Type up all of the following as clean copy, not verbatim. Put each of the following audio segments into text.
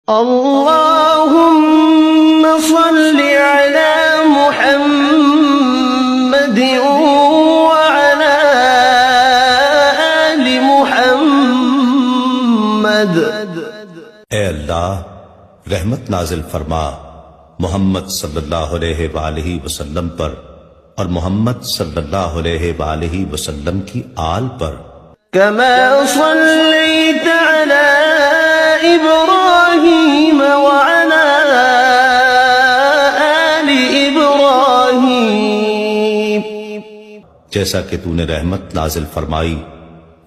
اللهم صل على محمد وعلى آل محمد۔ اے اللہ رحمت نازل فرما محمد صلی اللہ علیہ وآلہ وسلم پر اور محمد صلی اللہ علیہ وآلہ وسلم کی آل پر۔ كما صليت على إبراهيم وعلى آل إبراهيم، جیسا کہ تو نے رحمت نازل فرمائی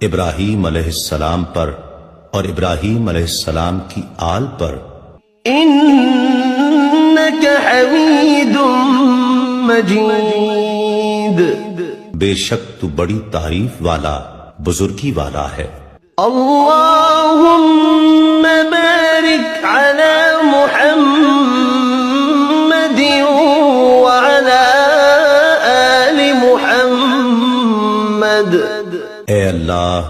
ابراہیم علیہ السلام پر اور ابراہیم علیہ السلام کی آل پر۔ إنك حميد مجيد، بے شک تو بڑی تعریف والا بزرگی والا ہے۔ اللهم بارك على محمد وعلى آل محمد۔ اے اللہ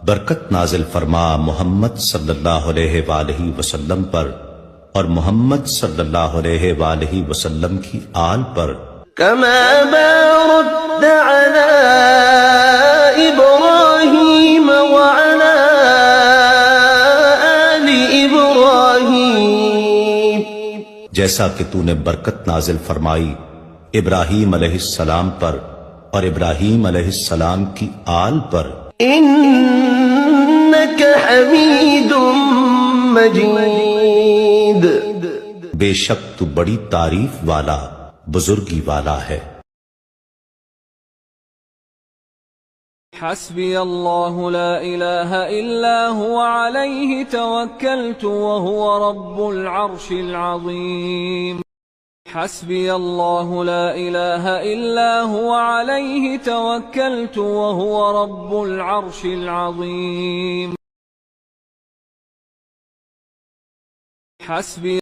برکت نازل فرما محمد صلی اللہ علیہ وآلہ وسلم پر اور محمد صلی اللہ علیہ وآلہ وسلم کی آل پر۔ كما باركت على إبراهيم وعلى آل إبراهيم، جیسا کہ تو نے برکت نازل فرمائی ابراہیم علیہ السلام پر اور ابراہیم علیہ السلام کی آل پر۔ إنك حميد مجيد، بے شک تو بڑی تعریف والا بزرگی والا ہے۔ حسبي الله لا إله إلا هو عليه توكلت وهو رب العرش العظيم۔ حسبي الله لا إله إلا هو عليه توكلت وهو رب العرش العظيم۔ حسبي